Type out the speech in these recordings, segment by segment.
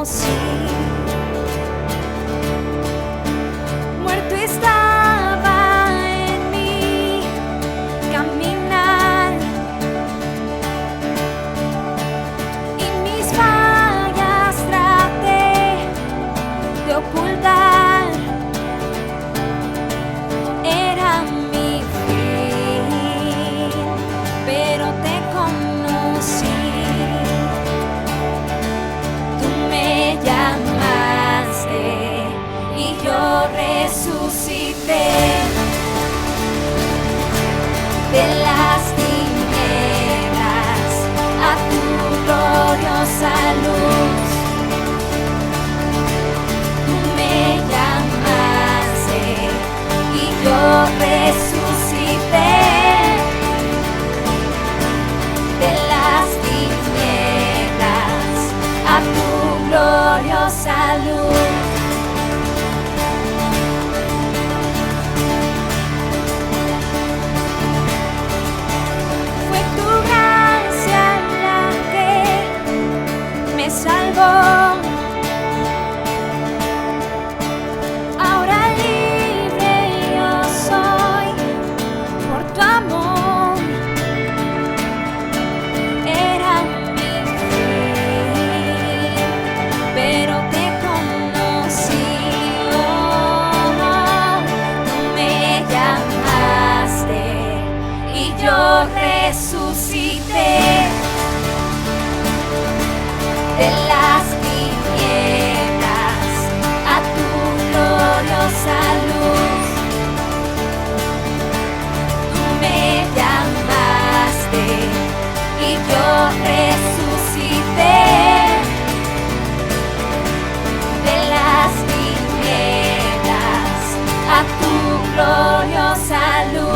conocí. Muerto estaba en mi caminar y mis fallas traté de ocultar. Era mi fin, pero te conocí. Tú me llamaste y yo resucité de las tinieblas a tu gloriosa luz. Tú me llamaste y yo resucité de las tinieblas a tu gloriosa luz. Fue tu gracia la que me salvó. Ahora libre yo soy por tu amor. Era mi fin, pero te conocí. Tú me llamaste y yo resucité de las tinieblas a tu gloriosa luz. Tú me llamaste y yo resucité de las tinieblas a tu gloriosa luz.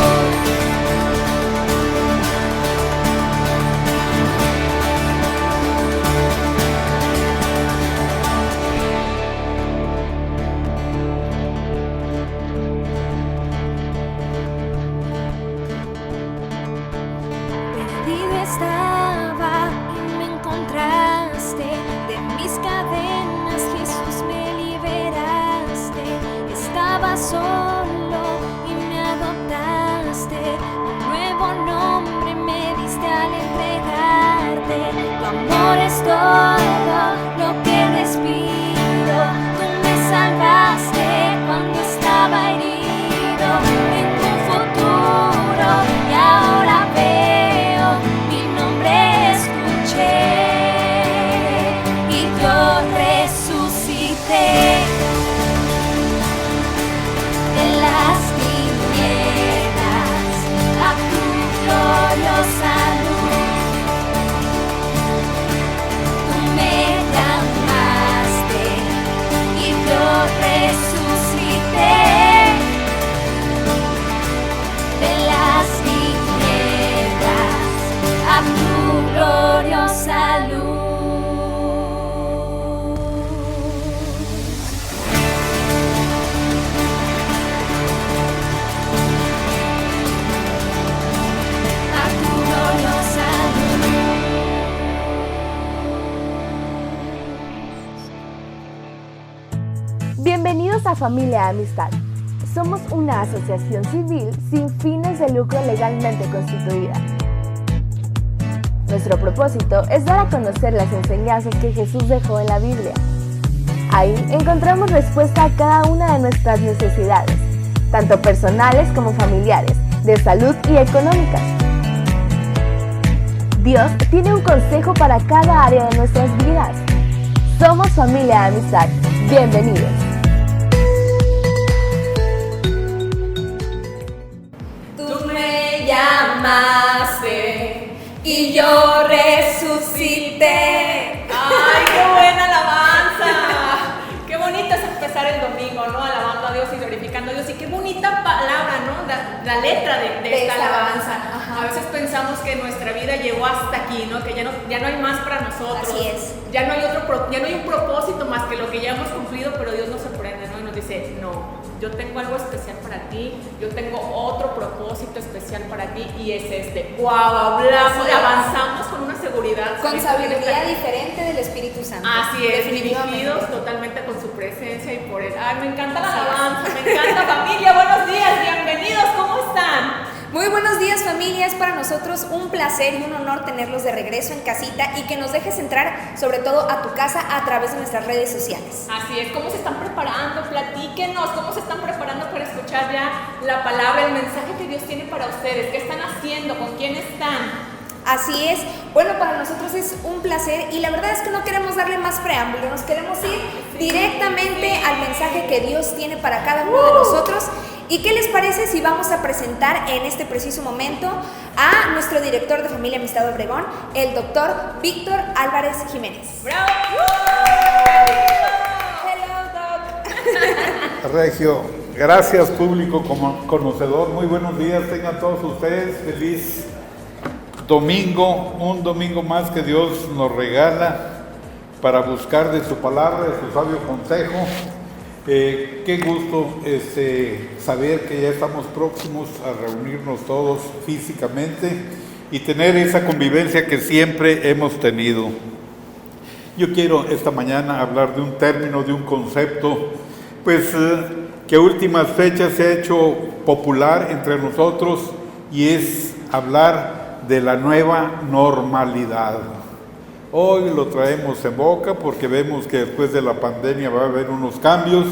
Perdido estaba y me encontraste, de mis cadenas Jesús me liberaste. Estaba solo y me adoptaste, un nuevo nombre me diste al entregarte. Tu amor es todo lo que respiro, tú me salvaste cuando estaba herido. Tengo un futuro y ahora veo, mi nombre escuché y yo resucité de las tinieblas a tu gloriosa luz. Tú me llamaste y yo resucité de las tinieblas a tu gloriosa luz. A tu gloriosa luz. Bienvenidos a Familia Amistad. Somos una asociación civil sin fines de lucro legalmente constituida. Nuestro propósito es dar a conocer las enseñanzas que Jesús dejó en la Biblia. Ahí encontramos respuesta a cada una de nuestras necesidades, tanto personales como familiares, de salud y económicas. Dios tiene un consejo para cada área de nuestras vidas. Somos Familia Amistad. Bienvenidos. Tú me llamaste y yo resucité. ¡Ay, qué buena alabanza! Qué bonito es empezar el domingo, ¿no? Alabando a Dios y glorificando a Dios. Y qué bonita palabra, ¿no? La letra de esta alabanza. Ajá. A veces pensamos que nuestra vida llegó hasta aquí, ¿no? Que ya no hay más para nosotros. Así es. Ya no hay un propósito más que lo que ya hemos cumplido, pero Dios nos sorprende, ¿no? Y nos dice, no. yo tengo algo especial para ti, yo tengo otro propósito especial para ti y es este. ¡Wow! Hablamos, avanzamos con una seguridad. Con sabiduría diferente del Espíritu Santo. Así es, dirigidos totalmente con su presencia y por él. Ay, me encanta la alabanza, me encanta familia. Buenos días, bienvenidos, ¿cómo están? Muy buenos días, familia. Es para nosotros un placer y un honor tenerlos de regreso en casita y que nos dejes entrar sobre todo a tu casa a través de nuestras redes sociales. Así es, ¿cómo se están preparando? Platíquenos, ¿cómo se están preparando para escuchar ya la palabra, el mensaje que Dios tiene para ustedes? ¿Qué están haciendo? ¿Con quién están? Así es, bueno, para nosotros es un placer y la verdad es que no queremos darle más preámbulo, nos queremos ir directamente al mensaje que Dios tiene para cada uno de nosotros. ¿Y qué les parece si vamos a presentar en este preciso momento a nuestro director de Familia Amistad Obregón, el doctor Víctor Álvarez Jiménez? ¡Bravo! Hello, Doc. Regio, gracias público conocedor, muy buenos días, tengan todos ustedes, feliz domingo, un domingo más que Dios nos regala para buscar de su palabra, de su sabio consejo. Qué gusto saber que ya estamos próximos a reunirnos todos físicamente y tener esa convivencia que siempre hemos tenido. Yo quiero esta mañana hablar de un término, de un concepto, pues que a últimas fechas se ha hecho popular entre nosotros y es hablar de la nueva normalidad. Hoy lo traemos en boca porque vemos que después de la pandemia va a haber unos cambios,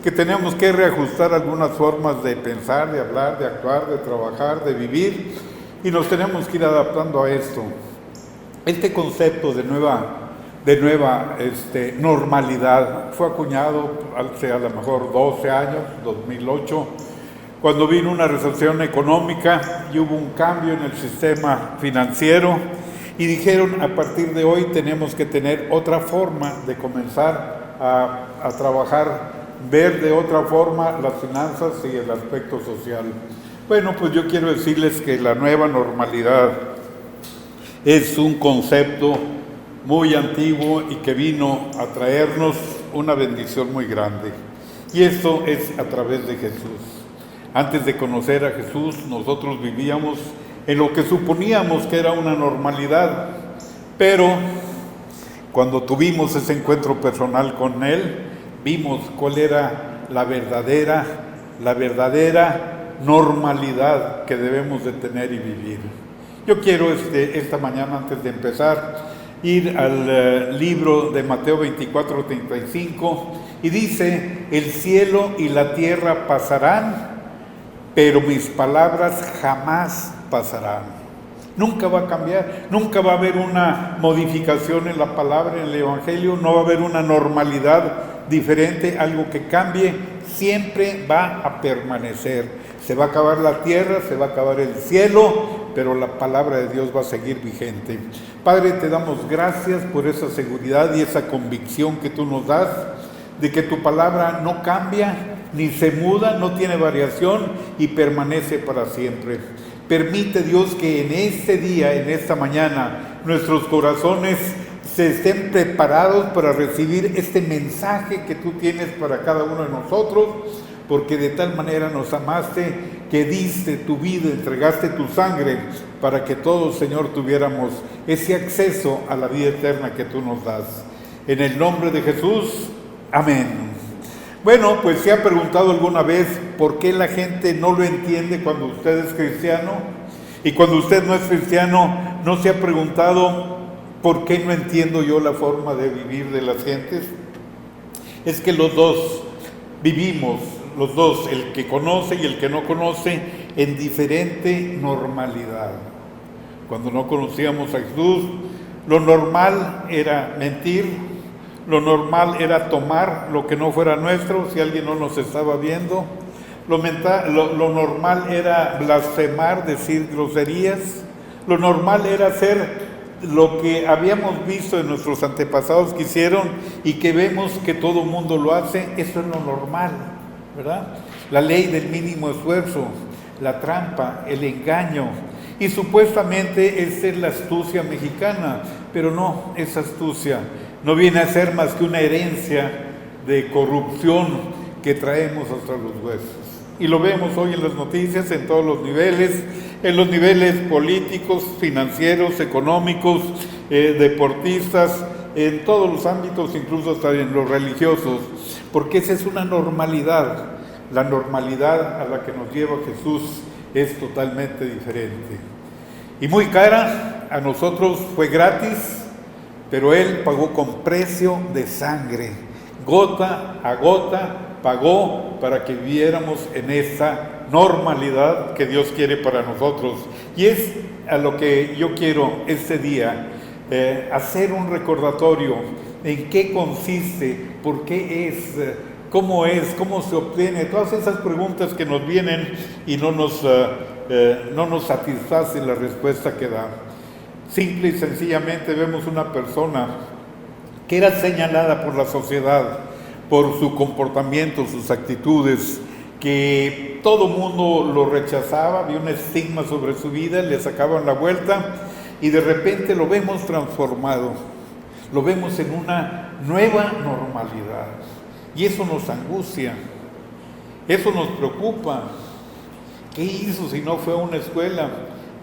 que tenemos que reajustar algunas formas de pensar, de hablar, de actuar, de trabajar, de vivir y nos tenemos que ir adaptando a esto. Este concepto de nueva normalidad fue acuñado hace a lo mejor 12 años, 2008, cuando vino una recesión económica y hubo un cambio en el sistema financiero y dijeron, a partir de hoy tenemos que tener otra forma de comenzar a trabajar, ver de otra forma las finanzas y el aspecto social. Bueno, pues yo quiero decirles que la nueva normalidad es un concepto muy antiguo y que vino a traernos una bendición muy grande. Y esto es a través de Jesús. Antes de conocer a Jesús, nosotros vivíamos en lo que suponíamos que era una normalidad, pero cuando tuvimos ese encuentro personal con Él, vimos cuál era la verdadera normalidad que debemos de tener y vivir. Yo quiero esta mañana, antes de empezar, ir al libro de Mateo 24:35 y dice, el cielo y la tierra pasarán, pero mis palabras jamás pasarán. Nunca va a cambiar, nunca va a haber una modificación en la palabra, en el Evangelio, no va a haber una normalidad diferente, algo que cambie, siempre va a permanecer. Se va a acabar la tierra, se va a acabar el cielo, pero la palabra de Dios va a seguir vigente. Padre, te damos gracias por esa seguridad y esa convicción que tú nos das, de que tu palabra no cambia, ni se muda, no tiene variación y permanece para siempre. Permite, Dios, que en este día, en esta mañana, nuestros corazones se estén preparados para recibir este mensaje que tú tienes para cada uno de nosotros, porque de tal manera nos amaste que diste tu vida, entregaste tu sangre para que todos, Señor, tuviéramos ese acceso a la vida eterna que tú nos das. En el nombre de Jesús, amén. Bueno, pues se ha preguntado alguna vez por qué la gente no lo entiende cuando usted es cristiano, y cuando usted no es cristiano, ¿no se ha preguntado por qué no entiendo yo la forma de vivir de las gentes? Es que los dos vivimos, los dos, el que conoce y el que no conoce, en diferente normalidad. Cuando no conocíamos a Jesús, lo normal era mentir, lo normal era tomar lo que no fuera nuestro si alguien no nos estaba viendo. Lo normal era blasfemar, decir groserías. Lo normal era hacer lo que habíamos visto en nuestros antepasados que hicieron y que vemos que todo mundo lo hace. Eso es lo normal, ¿verdad? La ley del mínimo esfuerzo, la trampa, el engaño. Y supuestamente esa es la astucia mexicana, pero no, esa astucia no viene a ser más que una herencia de corrupción que traemos hasta los huesos. Y lo vemos hoy en las noticias, en todos los niveles, en los niveles políticos, financieros, económicos, deportistas, en todos los ámbitos, incluso hasta en los religiosos, porque esa es una normalidad. La normalidad a la que nos lleva Jesús es totalmente diferente. Y muy cara, a nosotros fue gratis, pero Él pagó con precio de sangre, gota a gota, pagó para que viviéramos en esa normalidad que Dios quiere para nosotros. Y es a lo que yo quiero este día, hacer un recordatorio en qué consiste, por qué es, cómo se obtiene, todas esas preguntas que nos vienen y no nos satisface la respuesta que da. Simple y sencillamente vemos una persona que era señalada por la sociedad, por su comportamiento, sus actitudes, que todo mundo lo rechazaba, había un estigma sobre su vida, le sacaban la vuelta y de repente lo vemos transformado, lo vemos en una nueva normalidad y eso nos angustia, eso nos preocupa. ¿Qué hizo si no fue a una escuela?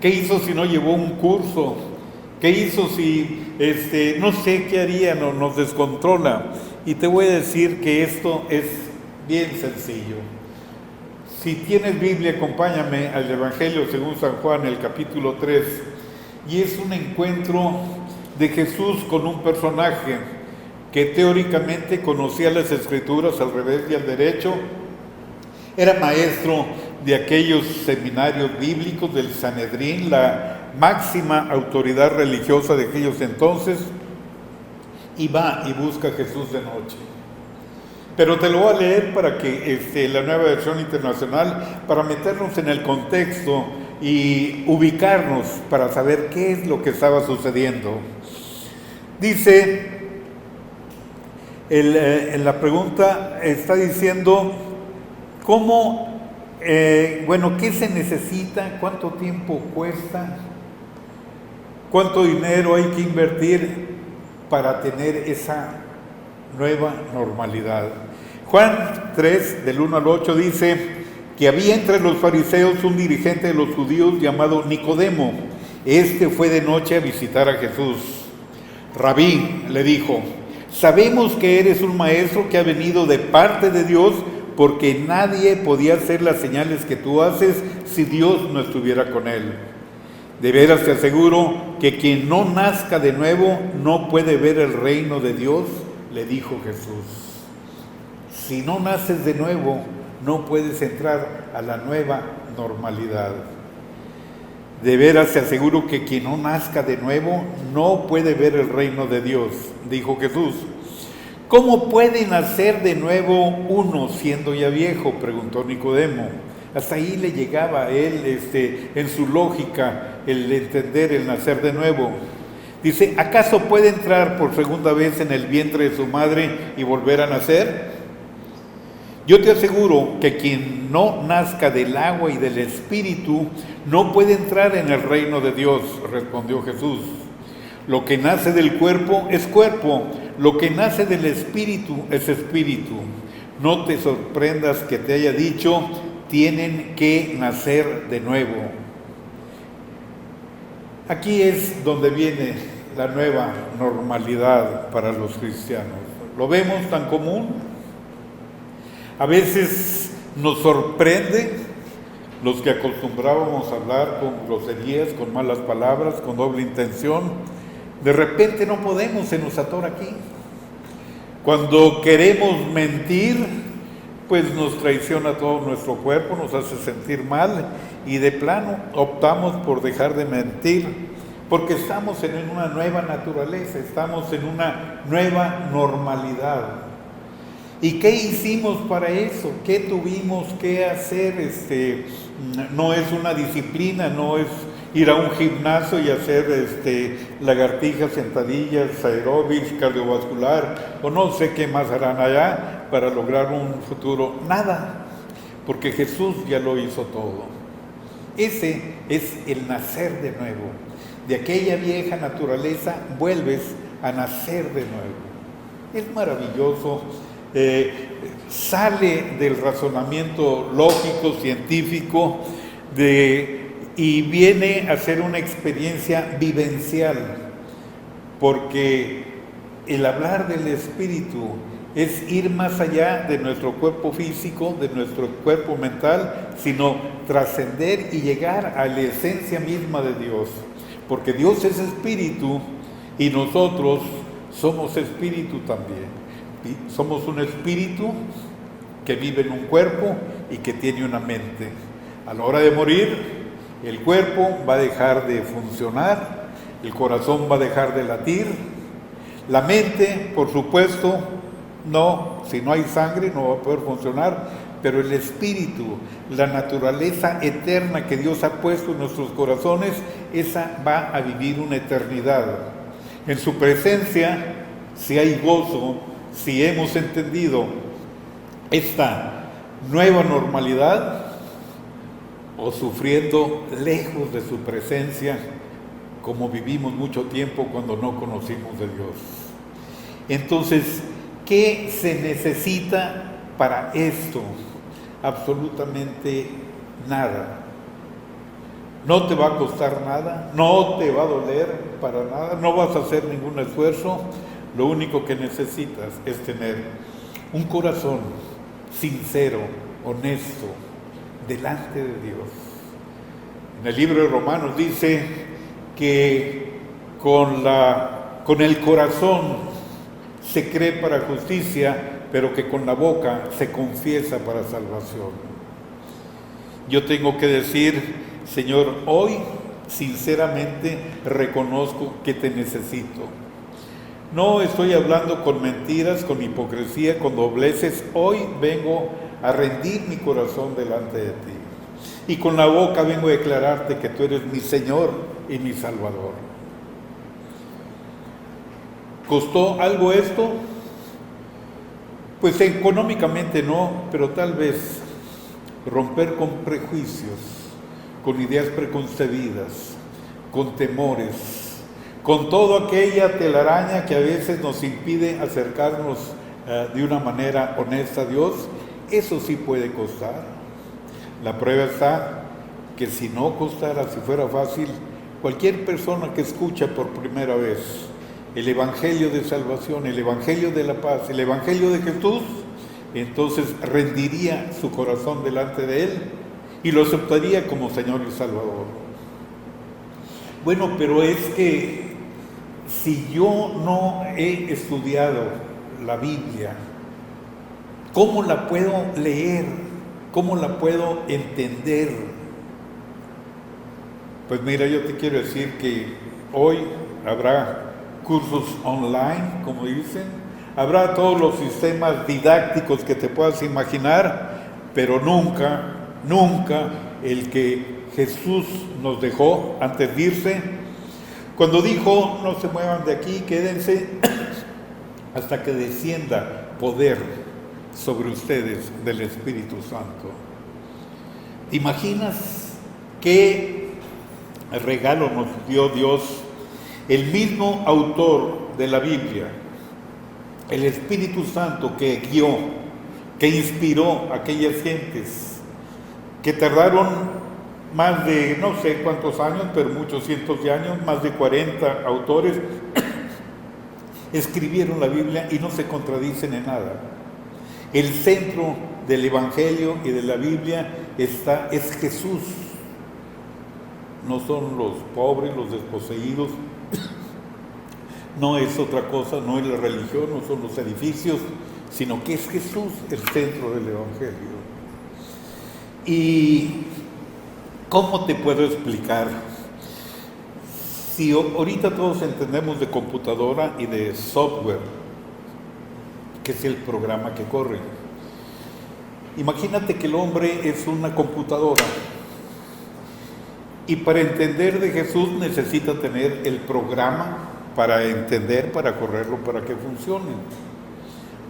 ¿Qué hizo si no llevó un curso? ¿Qué hizo si no sé qué haría? Nos descontrola. Y te voy a decir que esto es bien sencillo. Si tienes Biblia, acompáñame al Evangelio según San Juan, el capítulo 3. Y es un encuentro de Jesús con un personaje que teóricamente conocía las Escrituras al revés y al derecho. Era maestro de aquellos seminarios bíblicos del Sanedrín, la máxima autoridad religiosa de aquellos entonces, y va y busca a Jesús de noche. Pero te lo voy a leer para que la Nueva Versión Internacional, para meternos en el contexto y ubicarnos para saber qué es lo que estaba sucediendo. Dice, en la pregunta está diciendo, ¿qué se necesita? ¿Cuánto tiempo cuesta? ¿Cuánto dinero hay que invertir para tener esa nueva normalidad? Juan 3, del 1 al 8 dice que había entre los fariseos un dirigente de los judíos llamado Nicodemo. Este fue de noche a visitar a Jesús. Rabí, le dijo, sabemos que eres un maestro que ha venido de parte de Dios, porque nadie podía hacer las señales que tú haces si Dios no estuviera con él. De veras te aseguro que quien no nazca de nuevo no puede ver el reino de Dios, le dijo Jesús. Si no naces de nuevo, no puedes entrar a la nueva normalidad. De veras te aseguro que quien no nazca de nuevo no puede ver el reino de Dios, dijo Jesús. ¿Cómo puede nacer de nuevo uno siendo ya viejo?, preguntó Nicodemo. Hasta ahí le llegaba a él, en su lógica, el entender el nacer de nuevo. Dice, ¿acaso puede entrar por segunda vez en el vientre de su madre y volver a nacer? Yo te aseguro que quien no nazca del agua y del Espíritu no puede entrar en el reino de Dios, respondió Jesús. Lo que nace del cuerpo es cuerpo, lo que nace del Espíritu es espíritu. No te sorprendas que te haya dicho, tienen que nacer de nuevo. Aquí es donde viene la nueva normalidad para los cristianos. ¿Lo vemos tan común? A veces nos sorprende los que acostumbrábamos a hablar con groserías, con malas palabras, con doble intención. De repente no podemos, se nos atora aquí. Cuando queremos mentir, pues nos traiciona todo nuestro cuerpo, nos hace sentir mal y de plano optamos por dejar de mentir, porque estamos en una nueva naturaleza, estamos en una nueva normalidad. ¿Y qué hicimos para eso? ¿Qué tuvimos que hacer? No es una disciplina, no es ir a un gimnasio y hacer lagartijas, sentadillas, aeróbics, cardiovascular, o no sé qué más harán allá para lograr un futuro. Nada, porque Jesús ya lo hizo todo. Ese es el nacer de nuevo. De aquella vieja naturaleza vuelves a nacer de nuevo. Es maravilloso sale del razonamiento lógico, científico, y viene a ser una experiencia vivencial, porque el hablar del Espíritu es ir más allá de nuestro cuerpo físico, de nuestro cuerpo mental, sino trascender y llegar a la esencia misma de Dios, porque Dios es Espíritu y nosotros somos Espíritu también. Y somos un espíritu que vive en un cuerpo y que tiene una mente. A la hora de morir, el cuerpo va a dejar de funcionar, el corazón va a dejar de latir, la mente, por supuesto, no, si no hay sangre no va a poder funcionar, pero el espíritu, la naturaleza eterna que Dios ha puesto en nuestros corazones, esa va a vivir una eternidad. En su presencia, si hay gozo, si hemos entendido esta nueva normalidad, o sufriendo lejos de su presencia, como vivimos mucho tiempo cuando no conocimos de Dios. Entonces, ¿qué se necesita para esto? Absolutamente nada. No te va a costar nada, no te va a doler para nada, no vas a hacer ningún esfuerzo. Lo único que necesitas es tener un corazón sincero, honesto, delante de Dios. En el libro de Romanos dice que con el corazón se cree para justicia, pero que con la boca se confiesa para salvación. Yo tengo que decir, Señor, hoy sinceramente reconozco que te necesito. No estoy hablando con mentiras, con hipocresía, con dobleces. Hoy vengo a rendir mi corazón delante de ti. Y con la boca vengo a declararte que tú eres mi Señor y mi Salvador. ¿Costó algo esto? Pues económicamente no, pero tal vez romper con prejuicios, con ideas preconcebidas, con temores, con toda aquella telaraña que a veces nos impide acercarnos de una manera honesta a Dios. Eso sí puede costar. La prueba está que si no costara, si fuera fácil, cualquier persona que escucha por primera vez el Evangelio de salvación, el Evangelio de la paz, el Evangelio de Jesús, entonces rendiría su corazón delante de Él y lo aceptaría como Señor y Salvador. Bueno, pero es que si yo no he estudiado la Biblia, ¿cómo la puedo leer? ¿Cómo la puedo entender? Pues mira, yo te quiero decir que hoy habrá cursos online, como dicen, habrá todos los sistemas didácticos que te puedas imaginar, pero nunca el que Jesús nos dejó antes de irse, cuando dijo, no se muevan de aquí, quédense hasta que descienda poder sobre ustedes del Espíritu Santo. ¿Te imaginas qué regalo nos dio Dios? El mismo autor de la Biblia, el Espíritu Santo que guió, que inspiró a aquellas gentes que tardaron más de no sé cuántos años, pero muchos cientos de años, más de 40 autores escribieron la Biblia y no se contradicen en nada. El centro del Evangelio y de la Biblia es Jesús. No son los pobres, los desposeídos, no es otra cosa, no es la religión, no son los edificios, sino que es Jesús el centro del Evangelio. ¿Y cómo te puedo explicar? Si ahorita todos entendemos de computadora y de software, que es el programa que corre. Imagínate que el hombre es una computadora y para entender de Jesús necesita tener el programa para entender, para correrlo, para que funcione.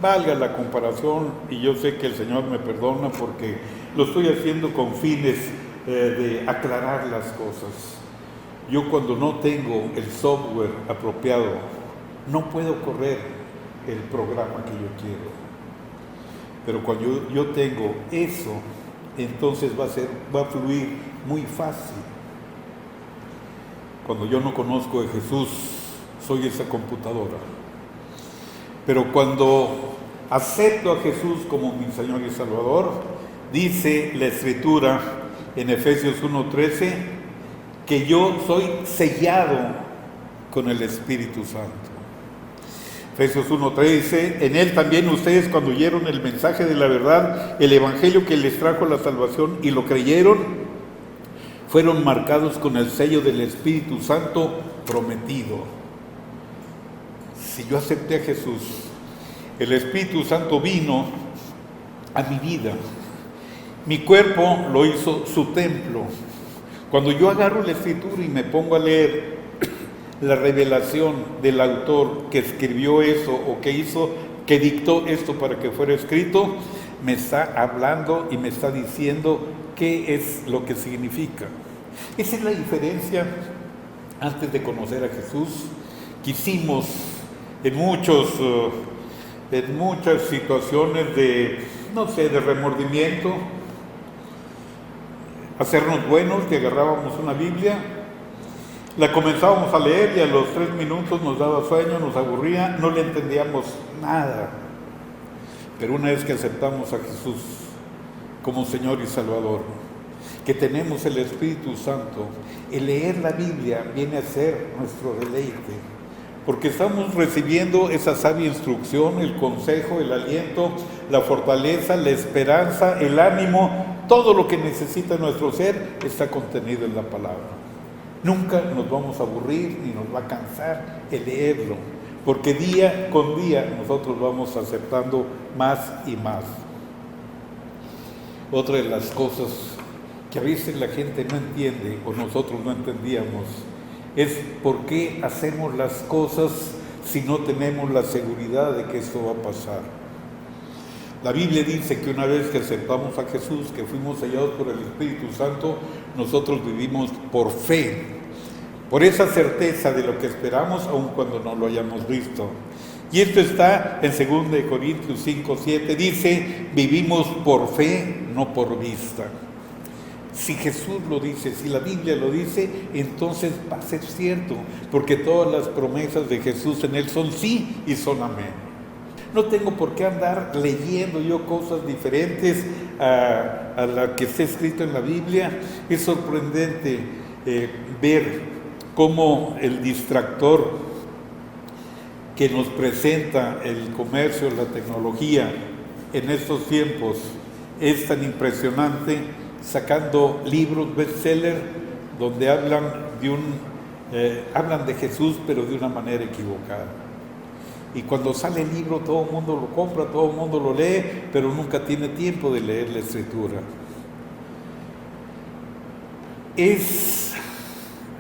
Valga la comparación, y yo sé que el Señor me perdona porque lo estoy haciendo con fines de aclarar las cosas. Yo cuando no tengo el software apropiado, no puedo correr el programa que yo quiero. Pero cuando yo tengo eso, entonces va a fluir muy fácil. Cuando yo no conozco a Jesús, soy esa computadora. Pero cuando acepto a Jesús como mi Señor y Salvador, dice la Escritura en Efesios 1:13, que yo soy sellado con el Espíritu Santo. Efesios 1:13, en Él también ustedes, cuando oyeron el mensaje de la verdad, el Evangelio que les trajo la salvación y lo creyeron, fueron marcados con el sello del Espíritu Santo prometido. Si yo acepté a Jesús, el Espíritu Santo vino a mi vida. Mi cuerpo lo hizo su templo. Cuando yo agarro la Escritura y me pongo a leer la revelación del autor que escribió eso o que dictó esto para que fuera escrito, me está hablando y me está diciendo qué es lo que significa. Esa es la diferencia. Antes de conocer a Jesús, quisimos en muchas situaciones de remordimiento, hacernos buenos, que agarrábamos una Biblia, la comenzábamos a leer y a los 3 minutos nos daba sueño, nos aburría, no le entendíamos nada. Pero una vez que aceptamos a Jesús como Señor y Salvador, que tenemos el Espíritu Santo, el leer la Biblia viene a ser nuestro deleite, porque estamos recibiendo esa sabia instrucción, el consejo, el aliento, la fortaleza, la esperanza, el ánimo, todo lo que necesita nuestro ser está contenido en la palabra. Nunca nos vamos a aburrir ni nos va a cansar el leerlo, porque día con día nosotros vamos aceptando más y más. Otra de las cosas que a veces la gente no entiende o nosotros no entendíamos es por qué hacemos las cosas si no tenemos la seguridad de que esto va a pasar. La Biblia dice que una vez que aceptamos a Jesús, que fuimos sellados por el Espíritu Santo, nosotros vivimos por fe, por esa certeza de lo que esperamos, aun cuando no lo hayamos visto. Y esto está en 2 Corintios 5:7, dice, vivimos por fe, no por vista. Si Jesús lo dice, si la Biblia lo dice, entonces va a ser cierto, porque todas las promesas de Jesús en Él son sí y son amén. No tengo por qué andar leyendo yo cosas diferentes a la que está escrito en la Biblia. Es sorprendente ver cómo el distractor que nos presenta el comercio, la tecnología en estos tiempos es tan impresionante, sacando libros bestseller donde hablan de Jesús, pero de una manera equivocada. Y cuando sale el libro, todo el mundo lo compra, todo el mundo lo lee, pero nunca tiene tiempo de leer la Escritura. Es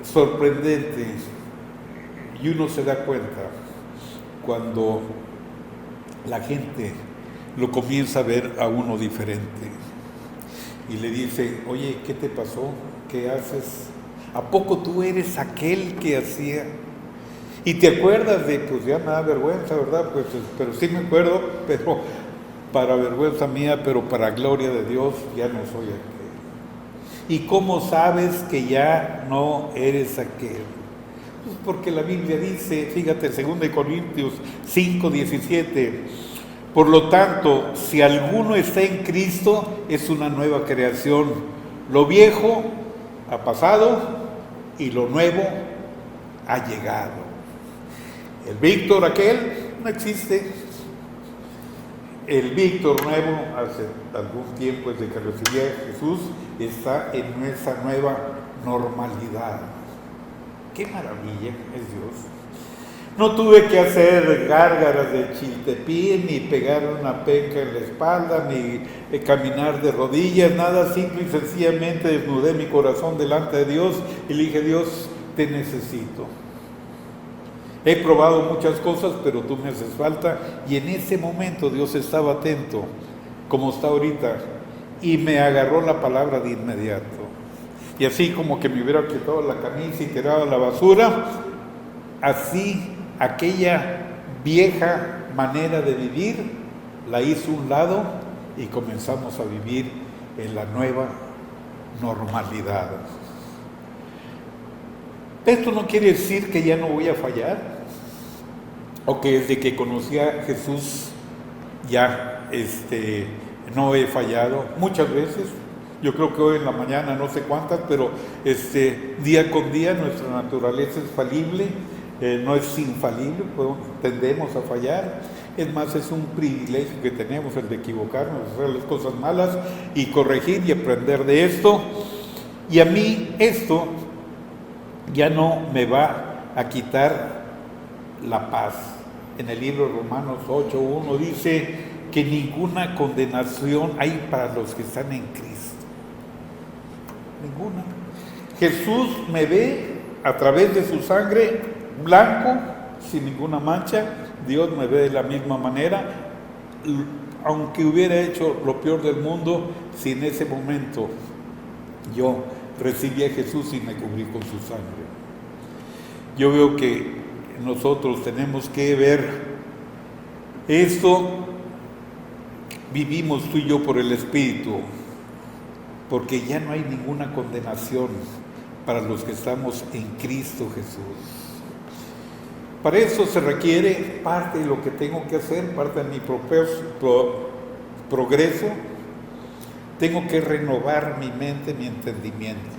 sorprendente y uno se da cuenta cuando la gente lo comienza a ver a uno diferente y le dice, oye, ¿qué te pasó? ¿Qué haces? ¿A poco tú eres aquel que hacía? Y te acuerdas de, pues ya me da vergüenza, ¿verdad? Pues, pero sí me acuerdo, pero para vergüenza mía, pero para gloria de Dios, ya no soy aquel. ¿Y cómo sabes que ya no eres aquel? Pues porque la Biblia dice, fíjate, 2 Corintios 5:17, por lo tanto, si alguno está en Cristo, es una nueva creación. Lo viejo ha pasado y lo nuevo ha llegado. El Víctor aquel no existe. El Víctor nuevo, hace algún tiempo desde que recibí a Jesús, está en esa nueva normalidad. ¡Qué maravilla es Dios! No tuve que hacer gárgaras de chiltepín, ni pegar una penca en la espalda, ni caminar de rodillas, nada, simple y sencillamente desnudé mi corazón delante de Dios y le dije, Dios, te necesito. He probado muchas cosas, pero tú me haces falta. Y en ese momento Dios estaba atento, como está ahorita, y me agarró la palabra de inmediato. Y así como que me hubiera quitado la camisa y tirado a la basura, así aquella vieja manera de vivir la hizo a un lado y comenzamos a vivir en la nueva normalidad. Esto no quiere decir que ya no voy a fallar, o que desde que conocí a Jesús ya no he fallado. Muchas veces, yo creo que hoy en la mañana, no sé cuántas, pero día con día nuestra naturaleza es falible, no es infalible, tendemos a fallar. Es más, es un privilegio que tenemos el de equivocarnos, hacer las cosas malas y corregir y aprender de esto. Y a mí esto ya no me va a quitar la paz. En el libro de Romanos 8:1 dice que ninguna condenación hay para los que están en Cristo. Ninguna. Jesús me ve a través de su sangre blanco, sin ninguna mancha. Dios me ve de la misma manera. Aunque hubiera hecho lo peor del mundo, si en ese momento yo recibí a Jesús y me cubrí con su sangre. Yo veo que nosotros tenemos que ver esto. Vivimos tú y yo por el Espíritu, porque ya no hay ninguna condenación para los que estamos en Cristo Jesús. Para eso se requiere parte de lo que tengo que hacer, parte de mi progreso. Tengo que renovar mi mente, mi entendimiento.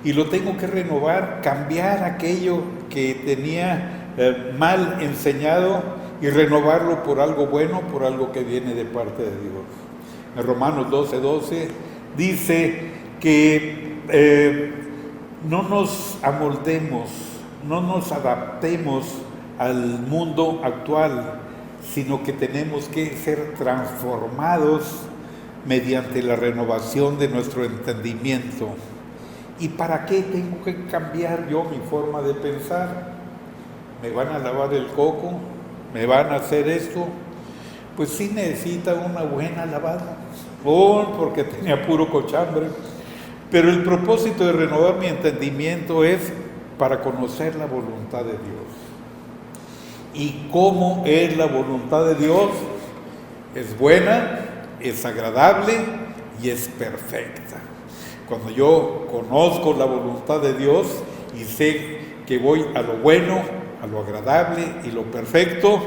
Y lo tengo que renovar, cambiar aquello que tenía mal enseñado y renovarlo por algo bueno, por algo que viene de parte de Dios. En Romanos 12:12 dice que no nos amoldemos, no nos adaptemos al mundo actual, sino que tenemos que ser transformados mediante la renovación de nuestro entendimiento. ¿Y para qué tengo que cambiar yo mi forma de pensar? ¿Me van a lavar el coco? ¿Me van a hacer esto? Pues sí necesita una buena lavada, porque tenía puro cochambre. Pero el propósito de renovar mi entendimiento es para conocer la voluntad de Dios. ¿Y cómo es la voluntad de Dios? Es buena, es agradable y es perfecta. Cuando yo conozco la voluntad de Dios y sé que voy a lo bueno, a lo agradable y lo perfecto,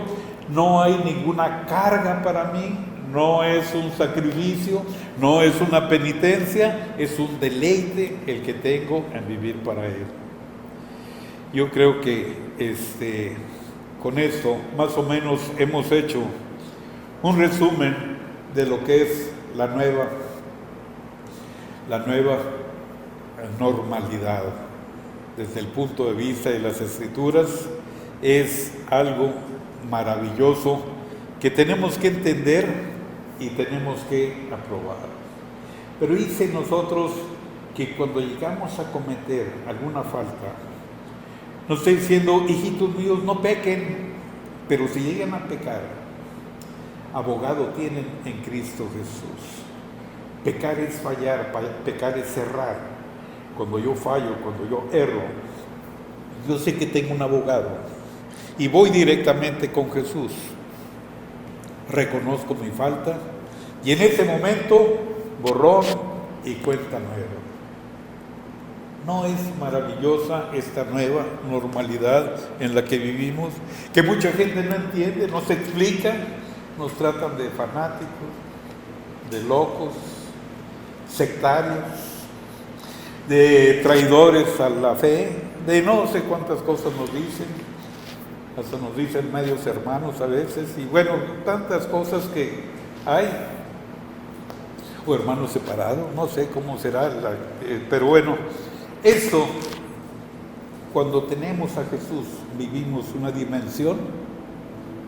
no hay ninguna carga para mí, no es un sacrificio, no es una penitencia, es un deleite el que tengo en vivir para Él. Yo creo que con esto más o menos hemos hecho un resumen de lo que es la nueva normalidad. Desde el punto de vista de las Escrituras, es algo maravilloso que tenemos que entender y tenemos que aprobar. Pero dice nosotros que cuando llegamos a cometer alguna falta, no estoy diciendo, hijitos míos, no pequen, pero si llegan a pecar, abogado tienen en Cristo Jesús. Pecar es fallar, pecar es errar. Cuando yo fallo, cuando yo erro, yo sé que tengo un abogado y voy directamente con Jesús. Reconozco mi falta y en ese momento, borrón y cuenta nueva. ¿No es maravillosa esta nueva normalidad en la que vivimos? Que mucha gente no entiende, no se explica, nos tratan de fanáticos, de locos, sectarios, de traidores a la fe, de no sé cuántas cosas nos dicen, hasta nos dicen medios hermanos a veces, y bueno, tantas cosas que hay, o hermanos separados, no sé cómo será, pero bueno, esto, cuando tenemos a Jesús, vivimos una dimensión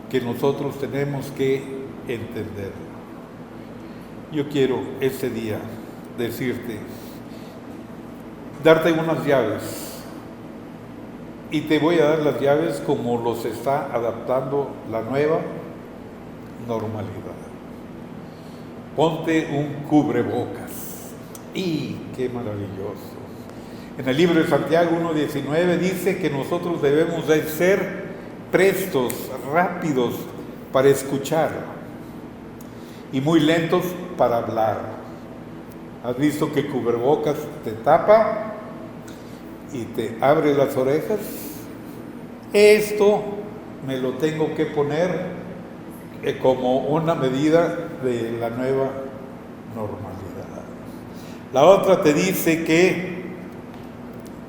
que nosotros tenemos que entender. Yo quiero ese día decirte, darte unas llaves, y te voy a dar las llaves como los está adaptando la nueva normalidad. Ponte un cubrebocas. ¡Y qué maravilloso! En el libro de Santiago 1:19 dice que nosotros debemos de ser prestos, rápidos para escuchar y muy lentos para hablar. ¿Has visto que el cubrebocas te tapa y te abre las orejas? Esto me lo tengo que poner como una medida de la nueva normalidad. La otra te dice que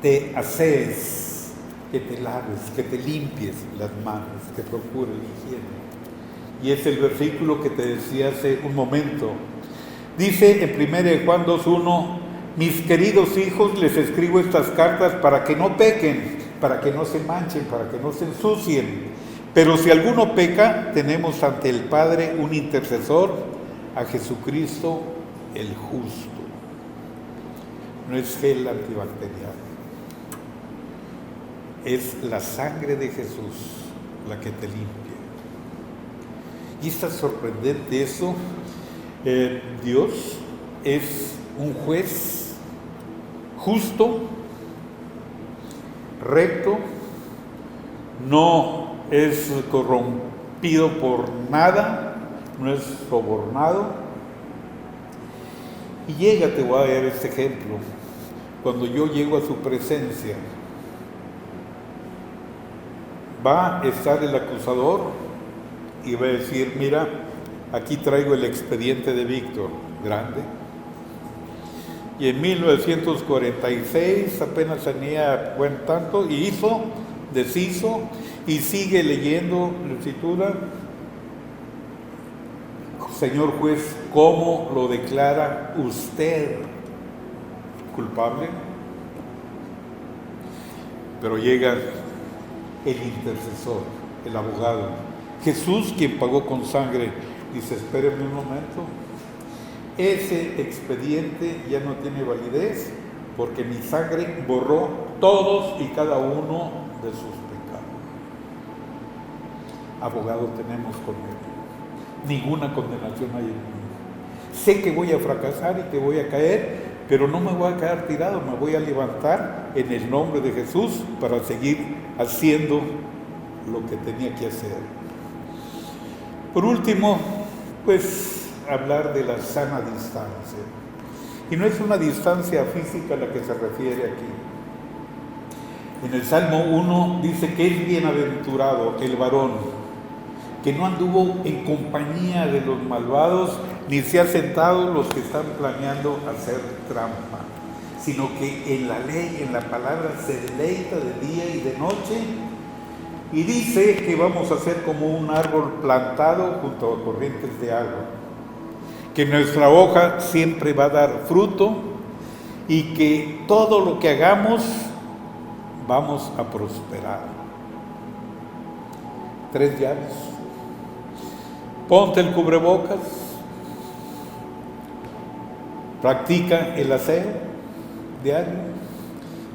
te asees, que te laves, que te limpies las manos, que procures la higiene. Y es el versículo que te decía hace un momento. Dice en 1 Juan 2:1, mis queridos hijos, les escribo estas cartas para que no pequen, para que no se manchen, para que no se ensucien. Pero si alguno peca, tenemos ante el Padre un intercesor, a Jesucristo el justo. No es gel antibacterial, es la sangre de Jesús la que te limpia. Y está sorprendente eso. Dios es un juez justo, recto, no es corrompido por nada, no es sobornado. Y te voy a dar este ejemplo. Cuando yo llego a su presencia, va a estar el acusador y va a decir, mira, aquí traigo el expediente de Víctor, grande. Y en 1946 apenas tenía buen tanto, y deshizo, y sigue leyendo la escritura. Señor juez, ¿cómo lo declara usted culpable? Pero llega el intercesor, el abogado, Jesús, quien pagó con sangre. Dice, espérenme un momento, ese expediente ya no tiene validez porque mi sangre borró todos y cada uno de sus pecados. Abogado tenemos con él, ninguna condenación hay en mí. Sé que voy a fracasar y que voy a caer, pero no me voy a quedar tirado, me voy a levantar en el nombre de Jesús para seguir haciendo lo que tenía que hacer. Por último, pues hablar de la sana distancia. Y no es una distancia física a la que se refiere aquí. En el Salmo 1 dice que es bienaventurado el varón que no anduvo en compañía de los malvados, ni se ha sentado los que están planeando hacer trampa, sino que en la ley, en la palabra, se deleita de día y de noche. Y dice que vamos a ser como un árbol plantado junto a corrientes de agua, que nuestra hoja siempre va a dar fruto y que todo lo que hagamos vamos a prosperar. 3 llaves. Ponte el cubrebocas, practica el aseo diario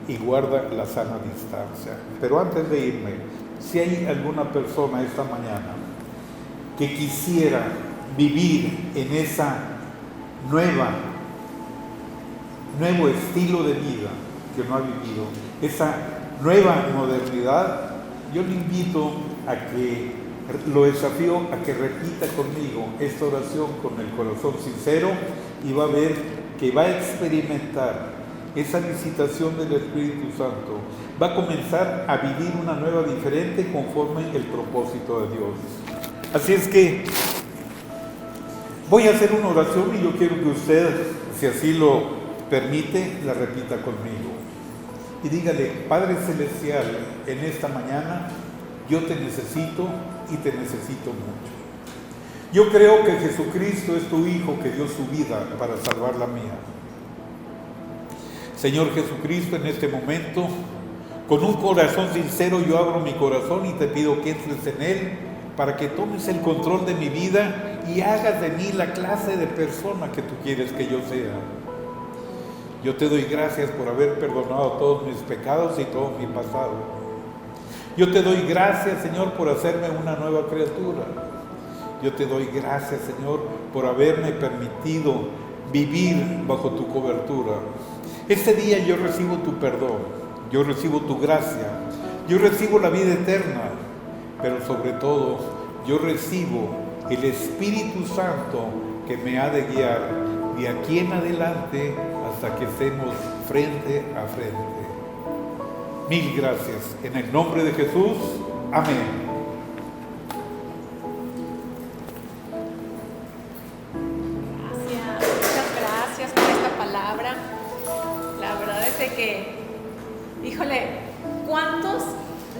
y guarda la sana distancia. Pero antes de irme, si hay alguna persona esta mañana que quisiera vivir en esa nuevo estilo de vida que no ha vivido, esa nueva modernidad, yo le invito a que lo desafío a que repita conmigo esta oración con el corazón sincero, y va a ver que va a experimentar esa visitación del Espíritu Santo. Va a comenzar a vivir una nueva diferente conforme el propósito de Dios. Así es que voy a hacer una oración y yo quiero que usted, si así lo permite, la repita conmigo. Y dígale, Padre Celestial, en esta mañana yo te necesito y te necesito mucho. Yo creo que Jesucristo es tu Hijo que dio su vida para salvar la mía. Señor Jesucristo, en este momento, con un corazón sincero, yo abro mi corazón y te pido que entres en él para que tomes el control de mi vida y hagas de mí la clase de persona que tú quieres que yo sea. Yo te doy gracias por haber perdonado todos mis pecados y todo mi pasado. Yo te doy gracias, Señor, por hacerme una nueva criatura. Yo te doy gracias, Señor, por haberme permitido vivir bajo tu cobertura. Este día yo recibo tu perdón, yo recibo tu gracia, yo recibo la vida eterna, pero sobre todo yo recibo el Espíritu Santo que me ha de guiar de aquí en adelante hasta que estemos frente a frente. Mil gracias. En el nombre de Jesús. Amén. Muchas gracias por esta palabra. La verdad es de que, híjole, ¿cuántos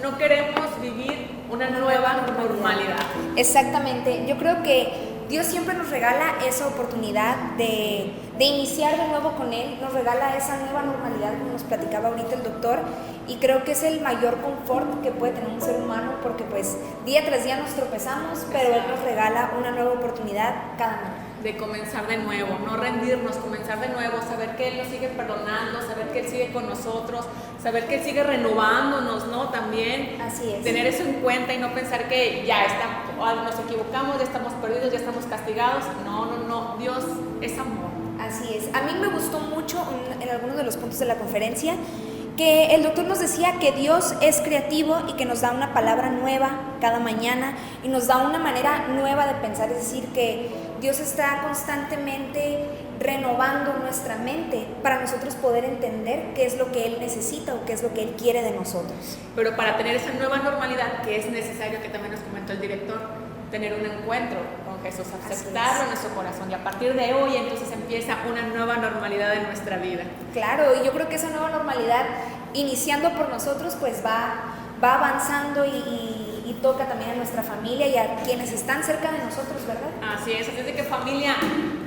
no queremos vivir una nueva normalidad? Exactamente, yo creo que Dios siempre nos regala esa oportunidad de iniciar de nuevo con Él, nos regala esa nueva normalidad, como nos platicaba ahorita el doctor, y creo que es el mayor confort que puede tener un ser humano, porque pues día tras día nos tropezamos, pero Él nos regala una nueva oportunidad cada mañana. De comenzar de nuevo, no rendirnos, comenzar de nuevo, saber que Él nos sigue perdonando, saber que Él sigue con nosotros, saber que Él sigue renovándonos, ¿no? También Así es. tener eso en cuenta y no pensar que ya estamos, nos equivocamos, ya estamos perdidos, ya estamos castigados. No, Dios es amor. Así es. A mí me gustó mucho en algunos de los puntos de la conferencia que el doctor nos decía que Dios es creativo y que nos da una palabra nueva cada mañana y nos da una manera nueva de pensar, es decir, que Dios está constantemente renovando nuestra mente para nosotros poder entender qué es lo que Él necesita o qué es lo que Él quiere de nosotros. Pero para tener esa nueva normalidad, que es necesario, que también nos comentó el director, tener un encuentro con Jesús, aceptarlo en nuestro corazón, y a partir de hoy entonces empieza una nueva normalidad en nuestra vida. Claro, y yo creo que esa nueva normalidad, iniciando por nosotros, pues va avanzando y toca también a nuestra familia y a quienes están cerca de nosotros, ¿verdad? Así es de que familia,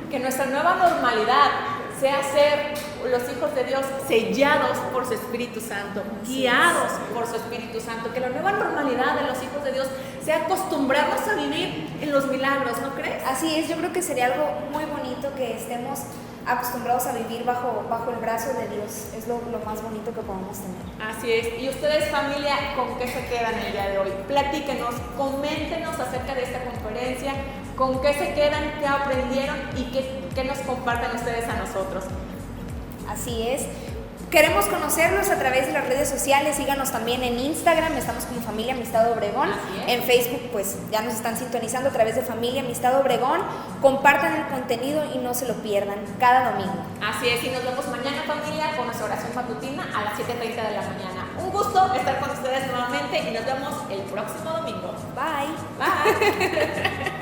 que nuestra nueva normalidad sea ser los hijos de Dios sellados por su Espíritu Santo, guiados por su Espíritu Santo, que la nueva normalidad de los hijos de Dios sea acostumbrarnos a vivir en los milagros, ¿no crees? Así es, yo creo que sería algo muy bonito que estemos acostumbrados a vivir bajo el brazo de Dios, es lo más bonito que podemos tener. Así es, y ustedes familia, ¿con qué se quedan el día de hoy? Platíquenos, coméntenos acerca de esta conferencia, con qué se quedan, qué aprendieron y qué nos comparten ustedes a nosotros. Así es. Queremos conocerlos a través de las redes sociales, síganos también en Instagram, estamos como Familia Amistad Obregón, en Facebook pues ya nos están sintonizando a través de Familia Amistad Obregón, compartan el contenido y no se lo pierdan cada domingo. Así es, y nos vemos mañana familia con nuestra oración matutina a las 7:30 de la mañana. Un gusto estar con ustedes nuevamente y nos vemos el próximo domingo. Bye. Bye.